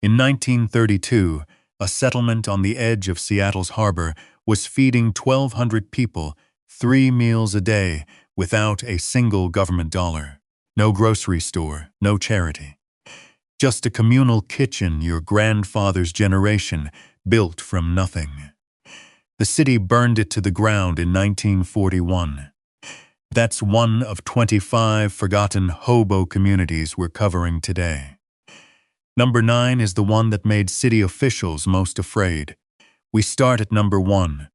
In 1932, a settlement on the edge of Seattle's harbor was feeding 1,200 people 3 meals a day without a single government dollar. No grocery store, no charity. Just a communal kitchen your grandfather's generation built from nothing. The city burned it to the ground in 1941. That's one of 25 forgotten hobo communities we're covering today. Number 9 is the one that made city officials most afraid. We start at number 1.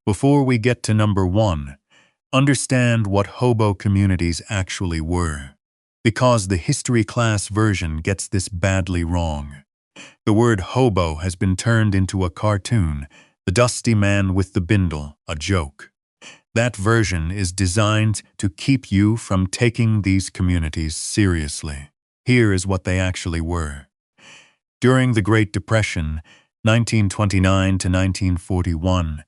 Before we get to number 1, understand what hobo communities actually were, because the history class version gets this badly wrong. The word hobo has been turned into a cartoon, the dusty man with the bindle, a joke. That version is designed to keep you from taking these communities seriously. Here is what they actually were. During the Great Depression, 1929 to 1941,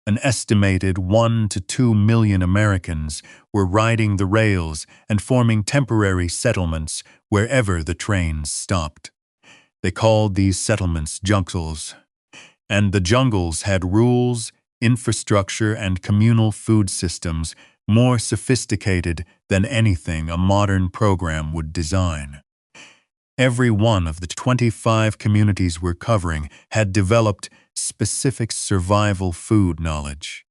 an estimated 1 to 2 million Americans were riding the rails and forming temporary settlements wherever the trains stopped. They called these settlements jungles. And the jungles had rules, infrastructure, and communal food systems more sophisticated than anything a modern program would design. Every one of the 25 communities we're covering had developed specific survival food knowledge.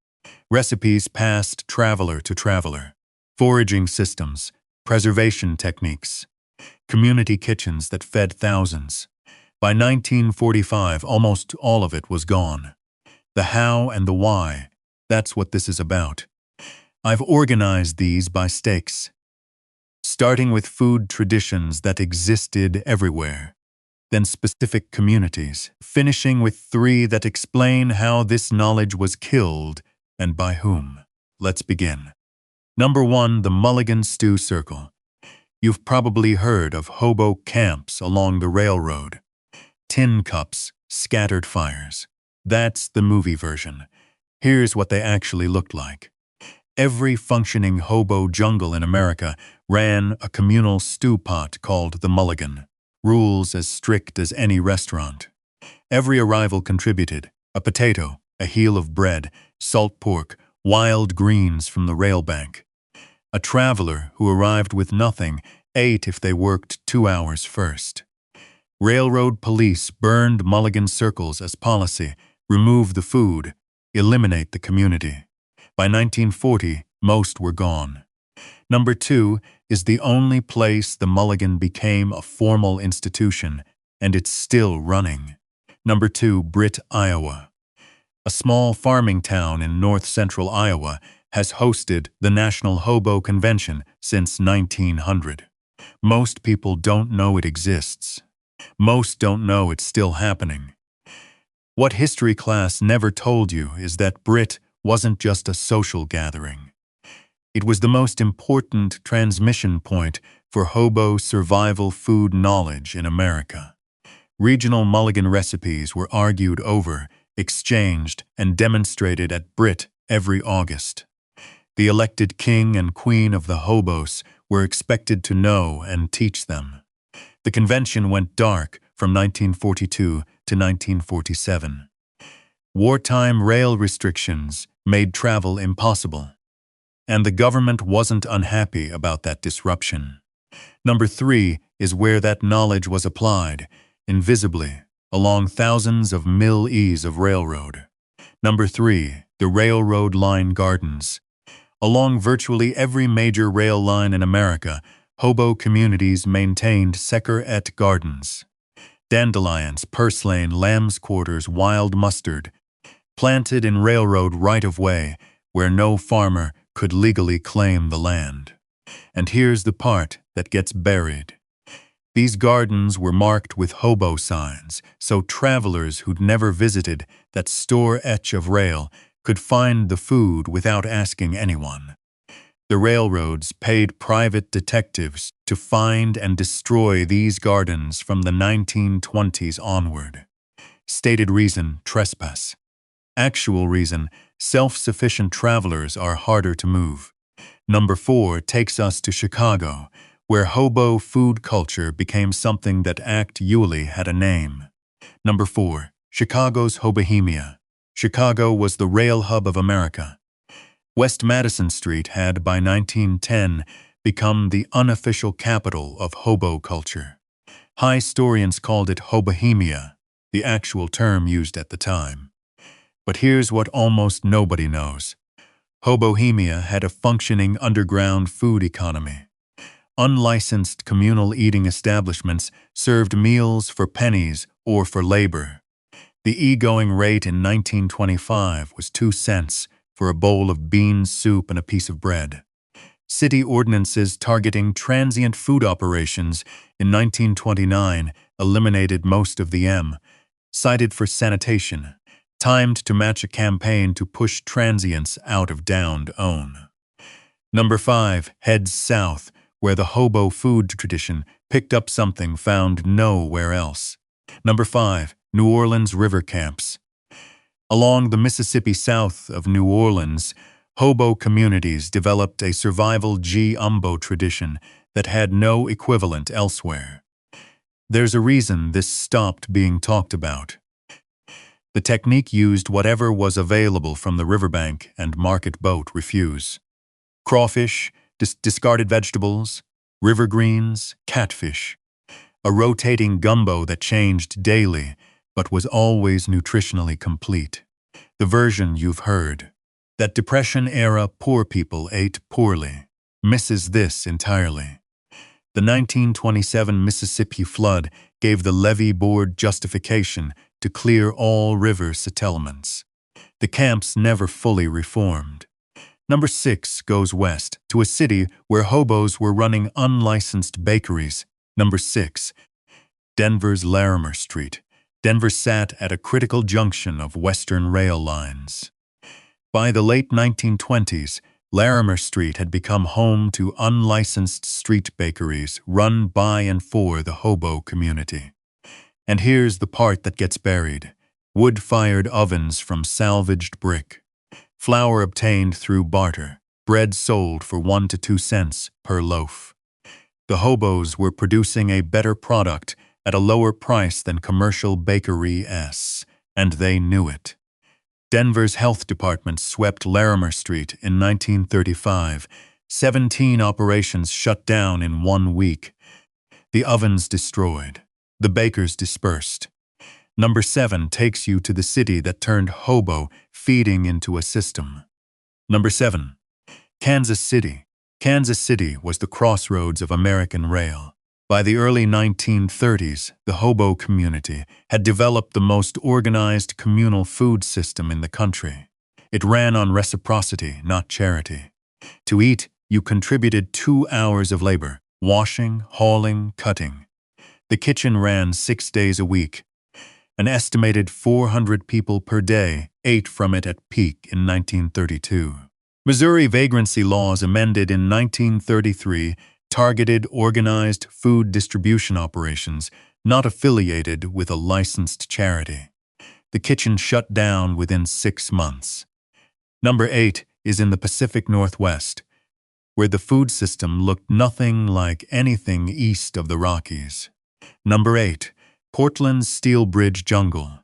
Recipes passed traveler to traveler, foraging systems, preservation techniques, community kitchens that fed thousands. By 1945, almost all of it was gone. The how and the why, that's what this is about. I've organized these by stakes, starting with food traditions that existed everywhere, then specific communities, finishing with 3 that explain how this knowledge was killed and by whom. Let's begin. Number 1, the Mulligan Stew Circle. You've probably heard of hobo camps along the railroad. Tin cups, scattered fires. That's the movie version. Here's what they actually looked like. Every functioning hobo jungle in America ran a communal stew pot called the Mulligan. Rules as strict as any restaurant. Every arrival contributed: a potato, a heel of bread, salt pork, wild greens from the rail bank. A traveler who arrived with nothing ate if they worked 2 hours first. Railroad police burned Mulligan circles as policy: remove the food, eliminate the community. By 1940, most were gone. Number 2 is the only place the Mulligan became a formal institution, and it's still running. Number 2, Britt, Iowa. A small farming town in north-central Iowa has hosted the National Hobo Convention since 1900. Most people don't know it exists. Most don't know it's still happening. What history class never told you is that Britt wasn't just a social gathering. It was the most important transmission point for hobo survival food knowledge in America. Regional Mulligan recipes were argued over, exchanged, and demonstrated at Britt every August. The elected king and queen of the hobos were expected to know and teach them. The convention went dark from 1942 to 1947. Wartime rail restrictions made travel impossible, and the government wasn't unhappy about that disruption. Number 3 is where that knowledge was applied, invisibly, along thousands of mil-e's of railroad. Number 3, the railroad line gardens. Along virtually every major rail line in America, hobo communities maintained Secker-et gardens. Dandelions, purslane, lamb's quarters, wild mustard, planted in railroad right-of-way where no farmer could legally claim the land. And here's the part that gets buried. These gardens were marked with hobo signs, so travelers who'd never visited that store-etch of rail could find the food without asking anyone. The railroads paid private detectives to find and destroy these gardens from the 1920s onward. Stated reason: trespass. Actual reason: self-sufficient travelers are harder to move. Number 4 takes us to Chicago, where hobo food culture became something that actually had a name. Number 4. Chicago's Hobohemia. Chicago was the rail hub of America. West Madison Street had, by 1910, become the unofficial capital of hobo culture. Historians called it Hobohemia, the actual term used at the time. But here's what almost nobody knows. Hobohemia had a functioning underground food economy. Unlicensed communal eating establishments served meals for pennies or for labor. The e-going rate in 1925 was 2 cents for a bowl of bean soup and a piece of bread. City ordinances targeting transient food operations in 1929 eliminated most of the cited for sanitation, timed to match a campaign to push transients out of downed own. Number 5 heads south, where the hobo food tradition picked up something found nowhere else. Number 5. New Orleans river camps. Along the Mississippi south of New Orleans, hobo communities developed a survival G-umbo tradition that had no equivalent elsewhere. There's a reason this stopped being talked about. The technique used whatever was available from the riverbank and market boat refuse. Crawfish, discarded vegetables, river greens, catfish. A rotating gumbo that changed daily, but was always nutritionally complete. The version you've heard. That Depression-era poor people ate poorly misses this entirely. The 1927 Mississippi flood gave the levee board justification to clear all river settlements. The camps never fully reformed. Number 6 goes west to a city where hobos were running unlicensed bakeries. Number 6. Denver's Larimer Street. Denver sat at a critical junction of Western rail lines. By the late 1920s, Larimer Street had become home to unlicensed street bakeries run by and for the hobo community. And here's the part that gets buried. Wood-fired ovens from salvaged brick. Flour obtained through barter. Bread sold for 1 to 2 cents per loaf. The hobos were producing a better product at a lower price than commercial bakeries, and they knew it. Denver's health department swept Larimer Street in 1935. 17 operations shut down in 1 week. The ovens destroyed. The bakers dispersed. Number 7 takes you to the city that turned hobo feeding into a system. Number 7. Kansas City. Kansas City was the crossroads of American rail. By the early 1930s, the hobo community had developed the most organized communal food system in the country. It ran on reciprocity, not charity. To eat, you contributed 2 hours of labor, washing, hauling, cutting. The kitchen ran 6 days a week. An estimated 400 people per day ate from it at peak in 1932. Missouri vagrancy laws amended in 1933 targeted organized food distribution operations not affiliated with a licensed charity. The kitchen shut down within 6 months. Number 8 is in the Pacific Northwest, where the food system looked nothing like anything east of the Rockies. Number 8. Portland's Steel Bridge Jungle.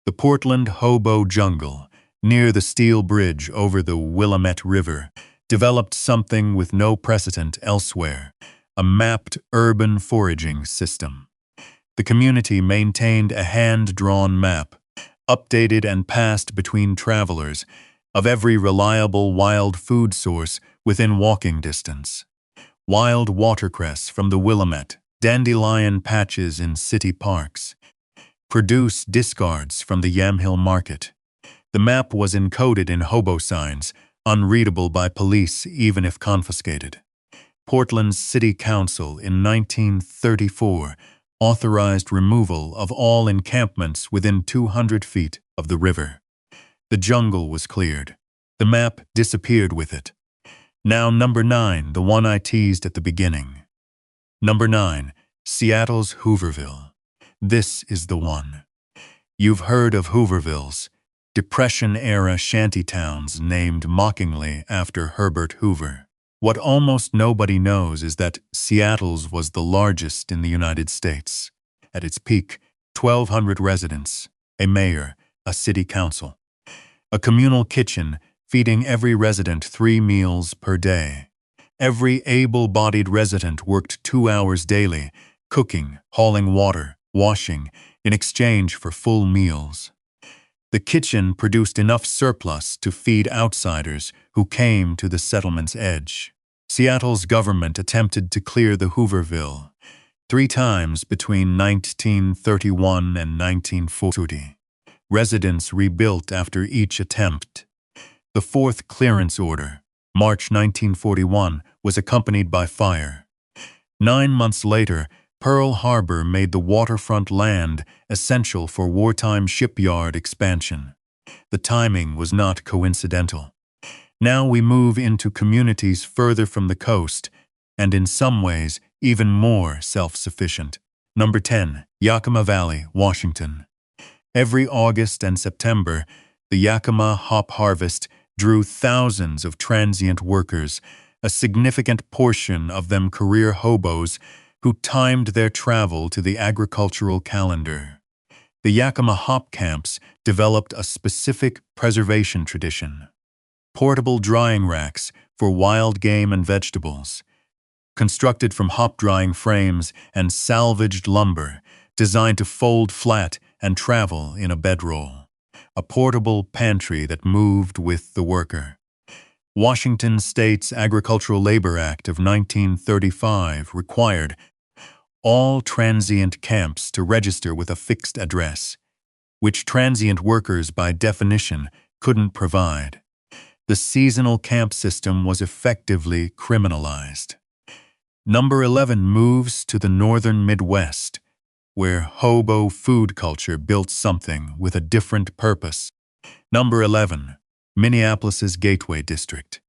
The Portland Hobo Jungle, near the steel bridge over the Willamette River, developed something with no precedent elsewhere, a mapped urban foraging system. The community maintained a hand-drawn map, updated and passed between travelers, of every reliable wild food source within walking distance. Wild watercress from the Willamette, dandelion patches in city parks. Produce discards from the Yamhill Market. The map was encoded in hobo signs, unreadable by police even if confiscated. Portland's City Council in 1934 authorized removal of all encampments within 200 feet of the river. The jungle was cleared. The map disappeared with it. Now number 9, the one I teased at the beginning. Number 9, Seattle's Hooverville. This is the one. You've heard of Hoovervilles, Depression-era shantytowns named mockingly after Herbert Hoover. What almost nobody knows is that Seattle's was the largest in the United States. At its peak, 1,200 residents, a mayor, a city council, a communal kitchen feeding every resident 3 meals per day. Every able-bodied resident worked 2 hours daily, cooking, hauling water, washing, in exchange for full meals. The kitchen produced enough surplus to feed outsiders who came to the settlement's edge. Seattle's government attempted to clear the Hooverville 3 times between 1931 and 1940. Residents rebuilt after each attempt. The fourth clearance order, March 1941, was accompanied by fire. 9 months later, Pearl Harbor made the waterfront land essential for wartime shipyard expansion. The timing was not coincidental. Now we move into communities further from the coast, and in some ways, even more self-sufficient. Number 10, Yakima Valley, Washington. Every August and September, the Yakima hop harvest drew thousands of transient workers, a significant portion of them career hobos who timed their travel to the agricultural calendar. The Yakima hop camps developed a specific preservation tradition. Portable drying racks for wild game and vegetables, constructed from hop-drying frames and salvaged lumber, designed to fold flat and travel in a bedroll. A portable pantry that moved with the worker. Washington State's Agricultural Labor Act of 1935 required all transient camps to register with a fixed address, which transient workers by definition couldn't provide. The seasonal camp system was effectively criminalized. Number 11 moves to the northern Midwest, where hobo food culture built something with a different purpose. Number 11, Minneapolis's Gateway District.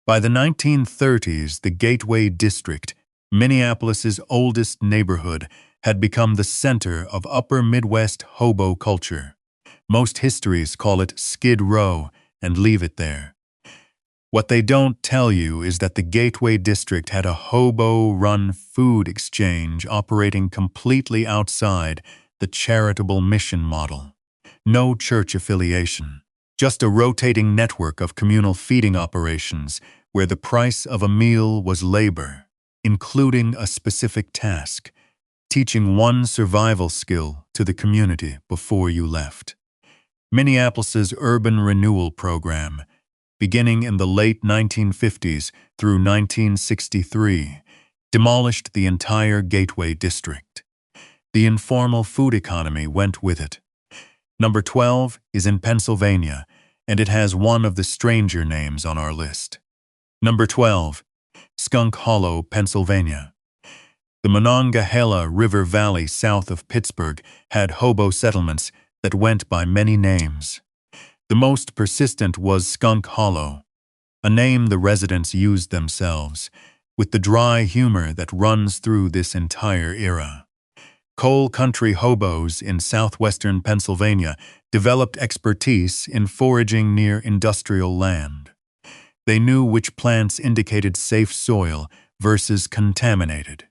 By the 1930s, the Gateway District, Minneapolis's oldest neighborhood, had become the center of upper Midwest hobo culture. Most histories call it Skid Row and leave it there. What they don't tell you is that the Gateway District had a hobo-run food exchange operating completely outside the charitable mission model. No church affiliation, just a rotating network of communal feeding operations where the price of a meal was labor, including a specific task, teaching one survival skill to the community before you left. Minneapolis's urban renewal program, beginning in the late 1950s through 1963, demolished the entire Gateway District. The informal food economy went with it. Number 12 is in Pennsylvania, and it has one of the stranger names on our list. Number 12, Skunk Hollow, Pennsylvania. The Monongahela River Valley south of Pittsburgh had hobo settlements that went by many names. The most persistent was Skunk Hollow, a name the residents used themselves, with the dry humor that runs through this entire era. Coal country hobos in southwestern Pennsylvania developed expertise in foraging near industrial land. They knew which plants indicated safe soil versus contaminated.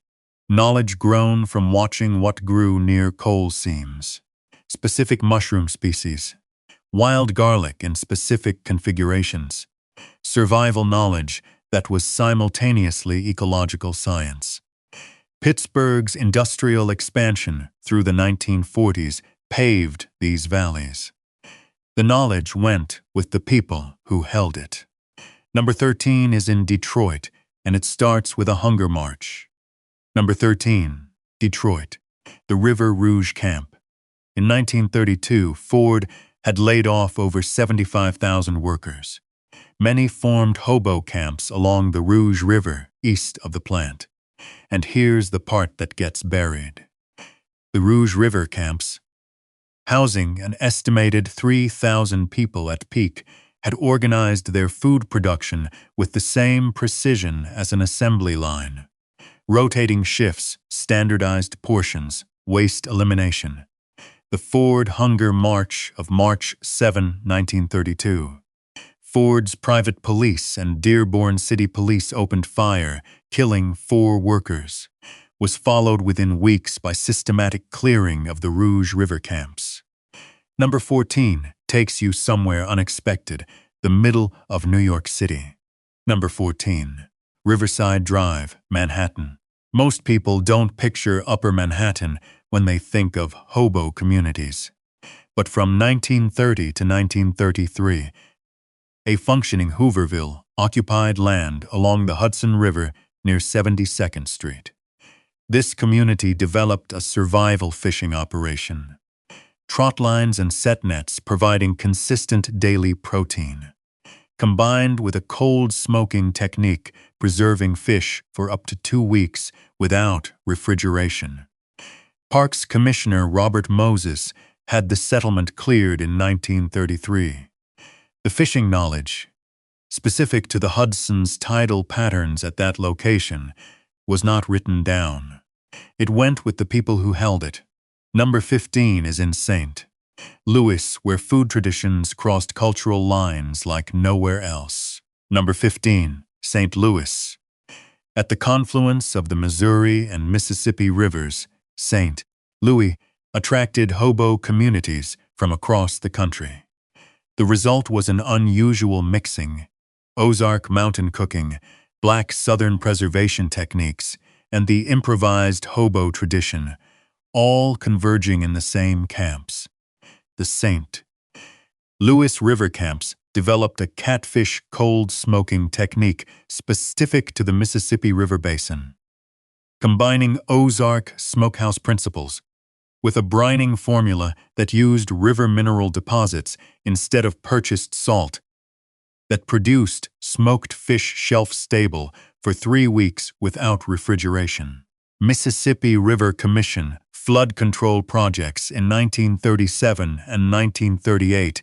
Knowledge grown from watching what grew near coal seams. Specific mushroom species. Wild garlic in specific configurations. Survival knowledge that was simultaneously ecological science. Pittsburgh's industrial expansion through the 1940s paved these valleys. The knowledge went with the people who held it. Number 13 is in Detroit, and it starts with a hunger march. Number 13, Detroit, the River Rouge Camp. In 1932, Ford had laid off over 75,000 workers. Many formed hobo camps along the Rouge River east of the plant. And here's the part that gets buried. The Rouge River camps, housing an estimated 3,000 people at peak, had organized their food production with the same precision as an assembly line. Rotating shifts, standardized portions, waste elimination. The Ford Hunger March of March 7, 1932. Ford's private police and Dearborn City Police opened fire, killing 4 workers, was followed within weeks by systematic clearing of the Rouge River camps. Number 14 takes you somewhere unexpected, the middle of New York City. Number 14. Riverside Drive, Manhattan. Most people don't picture Upper Manhattan when they think of hobo communities. But from 1930 to 1933, a functioning Hooverville occupied land along the Hudson River near 72nd Street. This community developed a survival fishing operation. Trot lines and set nets providing consistent daily protein, combined with a cold smoking technique preserving fish for up to 2 weeks without refrigeration. Parks Commissioner Robert Moses had the settlement cleared in 1933. The fishing knowledge, specific to the Hudson's tidal patterns at that location, was not written down. It went with the people who held it. Number 15 is in St. Louis, where food traditions crossed cultural lines like nowhere else. Number 15, St. Louis. At the confluence of the Missouri and Mississippi rivers, St. Louis attracted hobo communities from across the country. The result was an unusual mixing: Ozark mountain cooking, Black Southern preservation techniques, and the improvised hobo tradition, all converging in the same camps. The St. Louis River camps developed a catfish cold smoking technique specific to the Mississippi River Basin, combining Ozark smokehouse principles with a brining formula that used river mineral deposits instead of purchased salt, that produced smoked fish shelf-stable for 3 weeks without refrigeration. Mississippi River Commission flood control projects in 1937 and 1938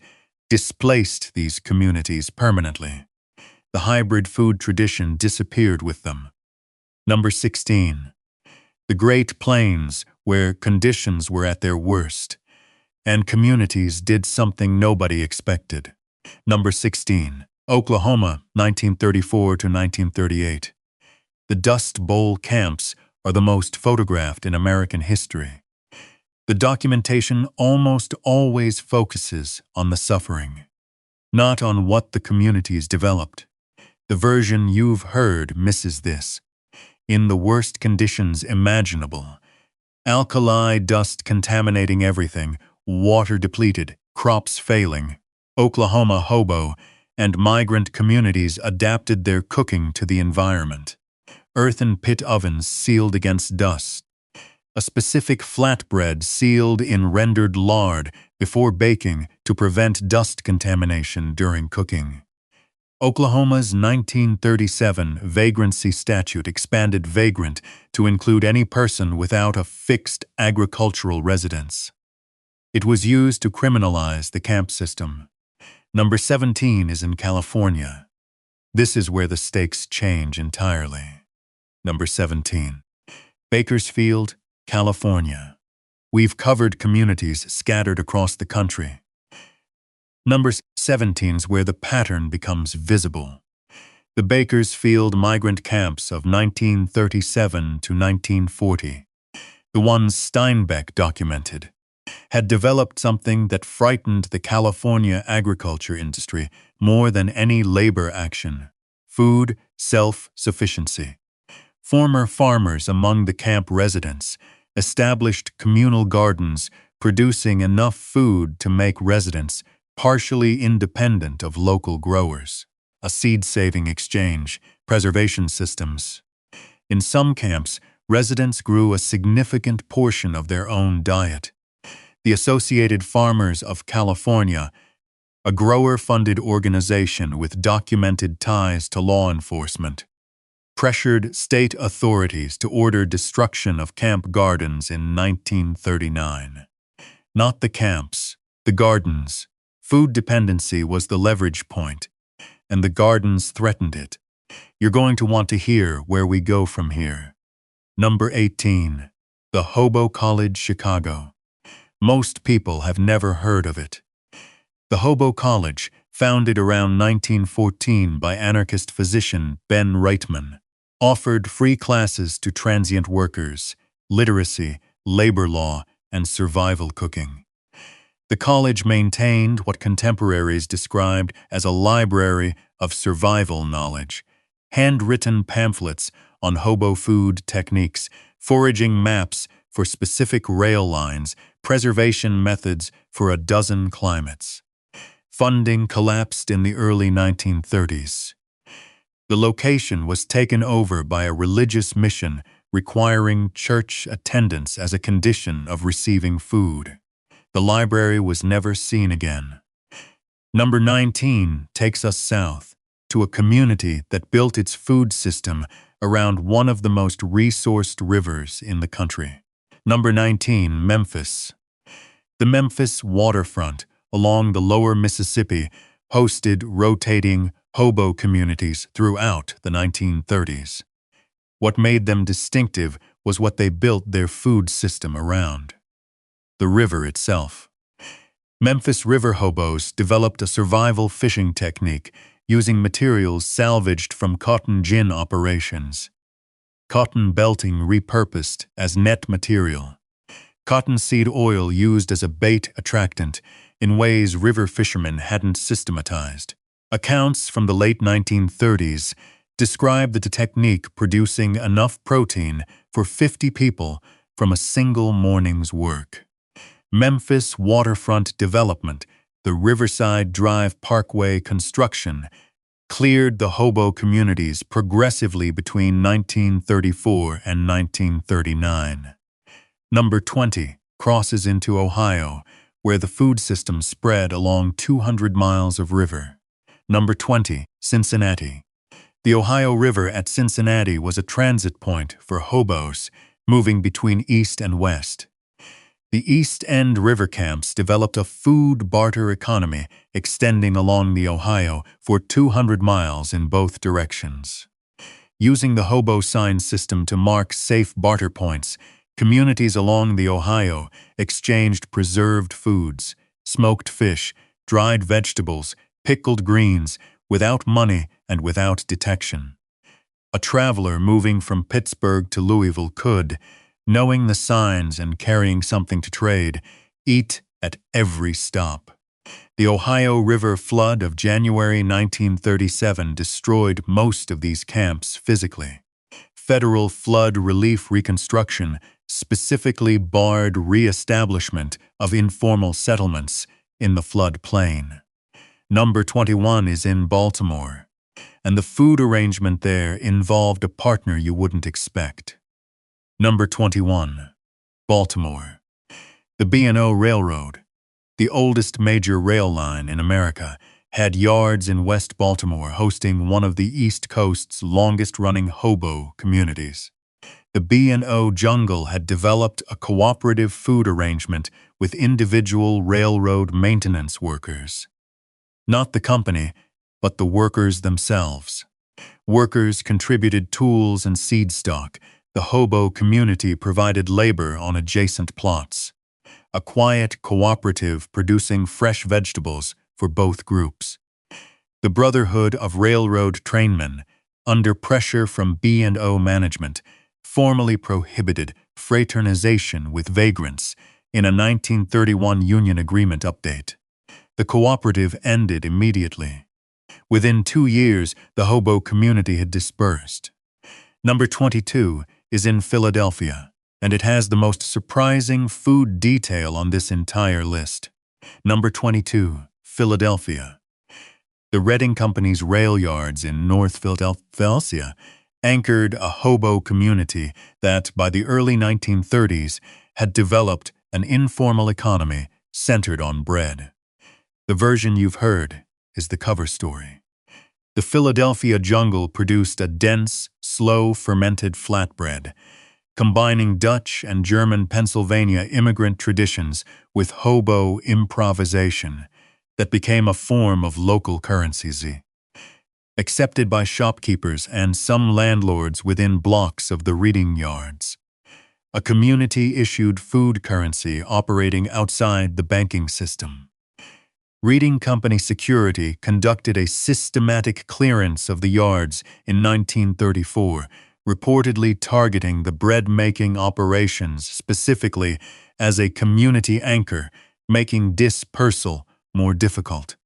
displaced these communities permanently. The hybrid food tradition disappeared with them. Number 16. The Great Plains, where conditions were at their worst, and communities did something nobody expected. Number 16. Oklahoma, 1934 to 1938. The Dust Bowl camps are the most photographed in American history. The documentation almost always focuses on the suffering, not on what the communities developed. The version you've heard misses this. In the worst conditions imaginable, alkali dust contaminating everything, water depleted, crops failing, Oklahoma hobo and migrant communities adapted their cooking to the environment. Earthen pit ovens sealed against dust. A specific flatbread sealed in rendered lard before baking to prevent dust contamination during cooking. Oklahoma's 1937 vagrancy statute expanded vagrant to include any person without a fixed agricultural residence. It was used to criminalize the camp system. Number 17 is in California. This is where the stakes change entirely. Number 17. Bakersfield, California. We've covered communities scattered across the country. Number 17 is where the pattern becomes visible. The Bakersfield migrant camps of 1937 to 1940, the ones Steinbeck documented, had developed something that frightened the California agriculture industry more than any labor action: food self-sufficiency. Former farmers among the camp residents established communal gardens producing enough food to make residents partially independent of local growers. A seed-saving exchange, preservation systems. In some camps, residents grew a significant portion of their own diet. The Associated Farmers of California, a grower-funded organization with documented ties to law enforcement, pressured state authorities to order destruction of camp gardens in 1939. Not the camps, the gardens. Food dependency was the leverage point, and the gardens threatened it. You're going to want to hear where we go from here. Number 18. The Hobo College, Chicago. Most people have never heard of it. The Hobo College, founded around 1914 by anarchist physician Ben Reitman, offered free classes to transient workers, literacy, labor law, and survival cooking. The college maintained what contemporaries described as a library of survival knowledge, handwritten pamphlets on hobo food techniques, foraging maps for specific rail lines, preservation methods for a dozen climates. Funding collapsed in the early 1930s. The location was taken over by a religious mission requiring church attendance as a condition of receiving food. The library was never seen again. Number 19 takes us south to a community that built its food system around one of the most resourced rivers in the country. Number 19, Memphis. The Memphis waterfront along the lower Mississippi hosted rotating hobo communities throughout the 1930s. What made them distinctive was what they built their food system around: the river itself. Memphis river hobos developed a survival fishing technique using materials salvaged from cotton gin operations. Cotton belting repurposed as net material. Cottonseed oil used as a bait attractant in ways river fishermen hadn't systematized. Accounts from the late 1930s describe the technique producing enough protein for 50 people from a single morning's work. Memphis waterfront development, the Riverside Drive Parkway construction, cleared the hobo communities progressively between 1934 and 1939. Number 20 crosses into Ohio, where the food system spread along 200 miles of river. Number 20, Cincinnati. The Ohio River at Cincinnati was a transit point for hobos moving between east and west. The East End river camps developed a food barter economy extending along the Ohio for 200 miles in both directions. Using the hobo sign system to mark safe barter points, communities along the Ohio exchanged preserved foods, smoked fish, dried vegetables, pickled greens, without money and without detection. A traveler moving from Pittsburgh to Louisville could, knowing the signs and carrying something to trade, eat at every stop. The Ohio River flood of January 1937 destroyed most of these camps physically. Federal flood relief reconstruction specifically barred re-establishment of informal settlements in the flood plain. Number 21 is in Baltimore, and the food arrangement there involved a partner you wouldn't expect. Number 21, Baltimore. The B&O Railroad, the oldest major rail line in America, had yards in West Baltimore hosting one of the East Coast's longest-running hobo communities. The B&O Jungle had developed a cooperative food arrangement with individual railroad maintenance workers. Not the company, but the workers themselves. Workers contributed tools and seed stock. The hobo community provided labor on adjacent plots. A quiet cooperative producing fresh vegetables for both groups. The Brotherhood of Railroad Trainmen, under pressure from B&O management, formally prohibited fraternization with vagrants in a 1931 union agreement update. The cooperative ended immediately. Within 2 years, the hobo community had dispersed. Number 22 is in Philadelphia, and it has the most surprising food detail on this entire list. Number 22, Philadelphia. The Reading Company's rail yards in North Philadelphia anchored a hobo community that, by the early 1930s, had developed an informal economy centered on bread. The version you've heard is the cover story. The Philadelphia jungle produced a dense, slow-fermented flatbread, combining Dutch and German Pennsylvania immigrant traditions with hobo improvisation that became a form of local currency. Accepted by shopkeepers and some landlords within blocks of the reading yards. A community-issued food currency operating outside the banking system. Reading Company Security conducted a systematic clearance of the yards in 1934, reportedly targeting the bread-making operations specifically as a community anchor, making dispersal more difficult.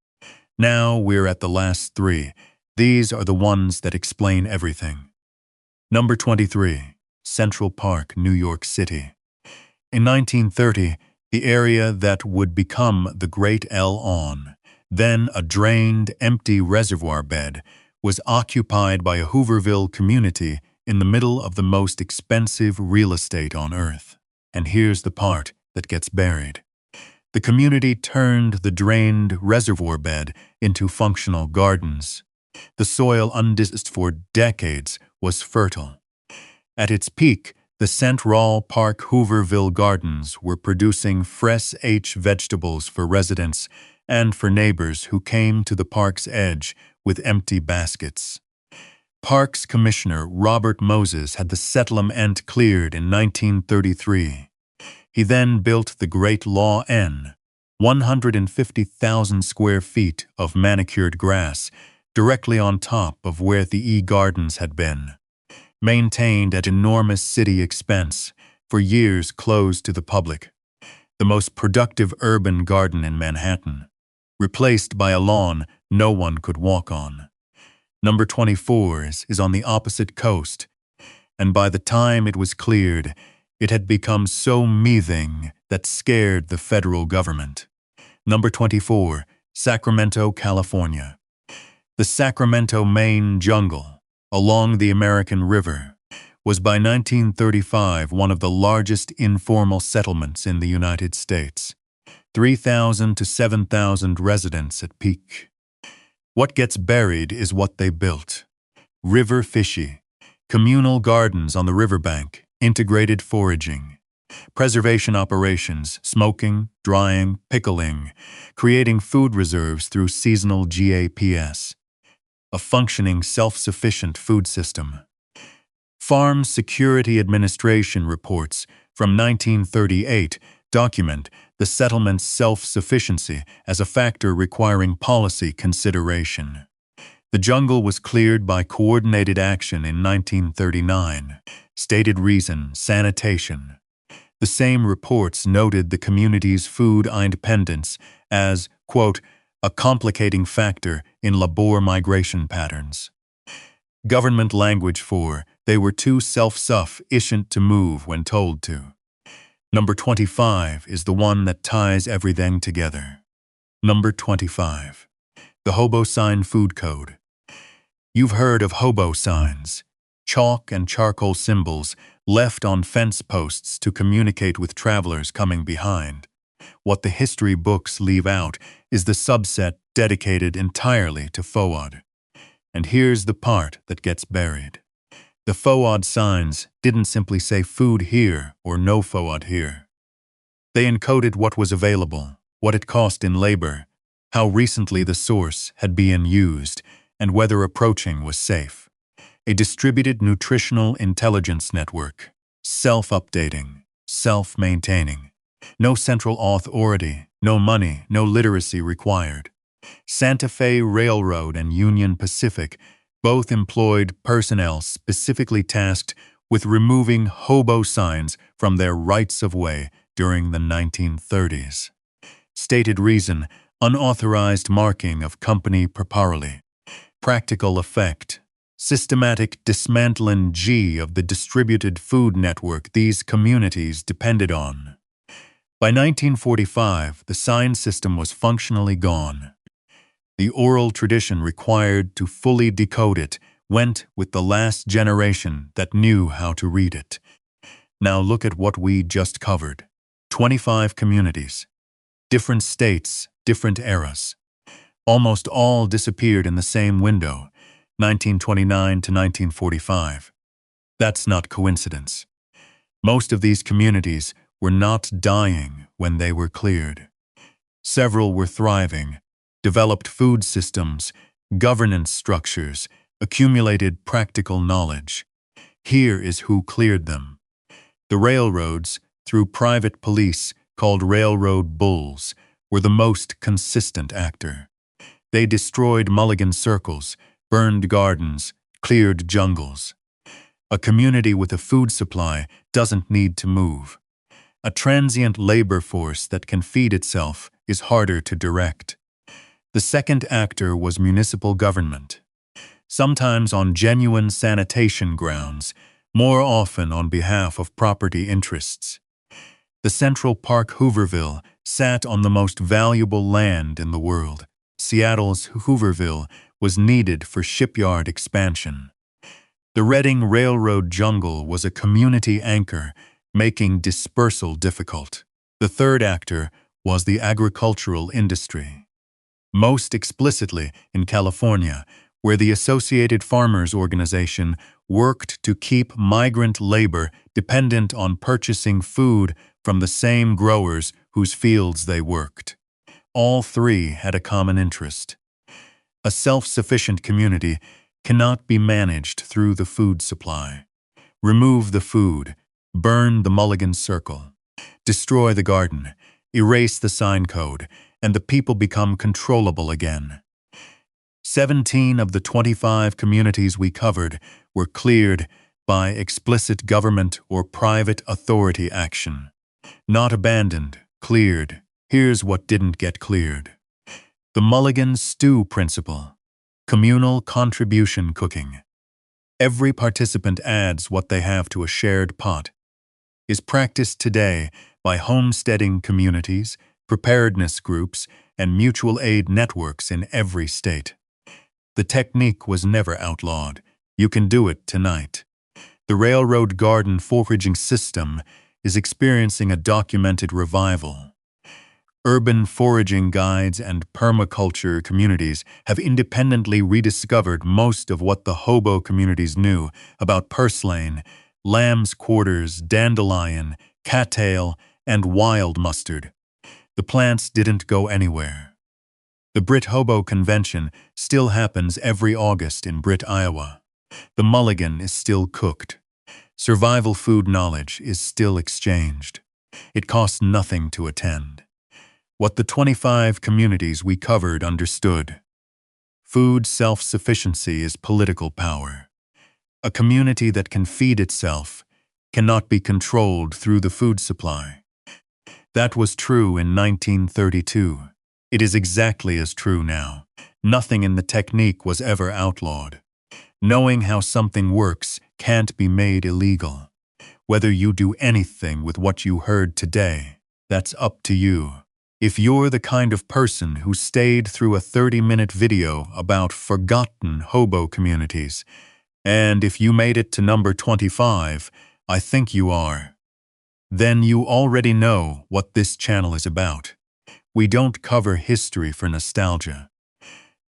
Now we're at the last three. These are the ones that explain everything. Number 23, Central Park, New York City. In 1930, the area that would become the Great Elm, then a drained, empty reservoir bed, was occupied by a Hooverville community in the middle of the most expensive real estate on Earth. And here's the part that gets buried. The community turned the drained reservoir bed into functional gardens. The soil, undiscussed for decades, was fertile. At its peak, the Central Park Hooverville Gardens were producing fresh vegetables for residents and for neighbors who came to the park's edge with empty baskets. Parks Commissioner Robert Moses had the settlement cleared in 1933. He then built the Great Lawn, 150,000 square feet of manicured grass, directly on top of where the gardens had been. Maintained at enormous city expense, for years closed to the public. The most productive urban garden in Manhattan, replaced by a lawn no one could walk on. Number 24 is on the opposite coast, and by the time it was cleared, it had become so meathering that scared the federal government. Number 24, Sacramento, California. The Sacramento, Maine jungle, along the American River, was by 1935 one of the largest informal settlements in the United States. 3,000 to 7,000 residents at peak. What gets buried is what they built. River fishy, communal gardens on the riverbank, integrated foraging, preservation operations, smoking, drying, pickling, creating food reserves through seasonal GAPS. A functioning self-sufficient food system. Farm Security Administration reports from 1938 document the settlement's self-sufficiency as a factor requiring policy consideration. The jungle was cleared by coordinated action in 1939. Stated reason, sanitation. The same reports noted the community's food independence as, quote, a complicating factor in labor migration patterns. Government language for, they were too self-sufficient to move when told to. Number 25 is the one that ties everything together. Number 25. The Hobo Sign Food Code. You've heard of hobo signs, chalk and charcoal symbols left on fence posts to communicate with travelers coming behind. What the history books leave out is the subset dedicated entirely to FOAD. And here's the part that gets buried. The FOAD signs didn't simply say food here or no FOAD here. They encoded what was available, what it cost in labor, how recently the source had been used, and whether approaching was safe. A distributed nutritional intelligence network, self-updating, self-maintaining. No central authority, no money, no literacy required. Santa Fe Railroad and Union Pacific both employed personnel specifically tasked with removing hobo signs from their rights-of-way during the 1930s. Stated reason, unauthorized marking of company properly. Practical effect, systematic dismantling of the distributed food network these communities depended on. By 1945, the sign system was functionally gone. The oral tradition required to fully decode it went with the last generation that knew how to read it. Now look at what we just covered. 25 communities. Different states, different eras. Almost all disappeared in the same window, 1929 to 1945. That's not coincidence. Most of these communities were not dying when they were cleared. Several were thriving, developed food systems, governance structures, accumulated practical knowledge. Here is who cleared them. The railroads, through private police called railroad bulls, were the most consistent actor. They destroyed mulligan circles, burned gardens, cleared jungles. A community with a food supply doesn't need to move. A transient labor force that can feed itself is harder to direct. The second actor was municipal government, sometimes on genuine sanitation grounds, more often on behalf of property interests. The Central Park Hooverville sat on the most valuable land in the world. Seattle's Hooverville was needed for shipyard expansion. The Reading Railroad jungle was a community anchor, making dispersal difficult. The third actor was the agricultural industry. Most explicitly in California, where the Associated Farmers Organization worked to keep migrant labor dependent on purchasing food from the same growers whose fields they worked. All three had a common interest. A self-sufficient community cannot be managed through the food supply. Remove the food, burn the mulligan circle, destroy the garden, erase the sign code, and the people become controllable again. 17 of the 25 communities we covered were cleared by explicit government or private authority action. Not abandoned, cleared. Here's what didn't get cleared. The Mulligan Stew Principle. Communal contribution cooking. Every participant adds what they have to a shared pot. Is practiced today by homesteading communities, preparedness groups, and mutual aid networks in every state. The technique was never outlawed. You can do it tonight. The railroad garden foraging system is experiencing a documented revival. Urban foraging guides and permaculture communities have independently rediscovered most of what the Hobo communities knew about purslane, lamb's quarters, dandelion, cattail, and wild mustard. The plants didn't go anywhere. The Brit Hobo Convention still happens every August in Britt, Iowa. The mulligan is still cooked. Survival food knowledge is still exchanged. It costs nothing to attend. What the 25 communities we covered understood. Food self-sufficiency is political power. A community that can feed itself cannot be controlled through the food supply. That was true in 1932. It is exactly as true now. Nothing in the technique was ever outlawed. Knowing how something works can't be made illegal. Whether you do anything with what you heard today, that's up to you. If you're the kind of person who stayed through a 30-minute video about forgotten hobo communities, and if you made it to number 25, I think you are, then you already know what this channel is about. We don't cover history for nostalgia.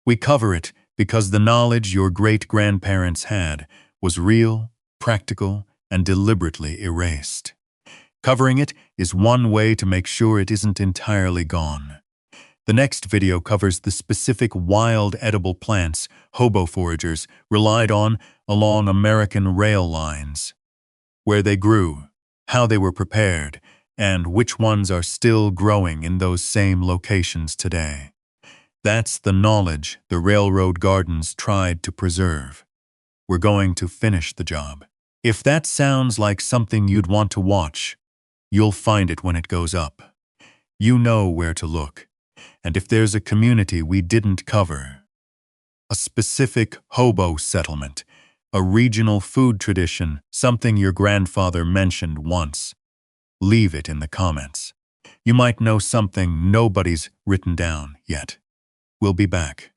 We cover it because the knowledge your great-grandparents had was real, practical, and deliberately erased. Covering it is one way to make sure it isn't entirely gone. The next video covers the specific wild edible plants hobo foragers relied on along American rail lines, where they grew, how they were prepared, and which ones are still growing in those same locations today. That's the knowledge the railroad gardens tried to preserve. We're going to finish the job. If that sounds like something you'd want to watch, you'll find it when it goes up. You know where to look. And if there's a community we didn't cover, a specific hobo settlement, a regional food tradition, something your grandfather mentioned once, leave it in the comments. You might know something nobody's written down yet. We'll be back.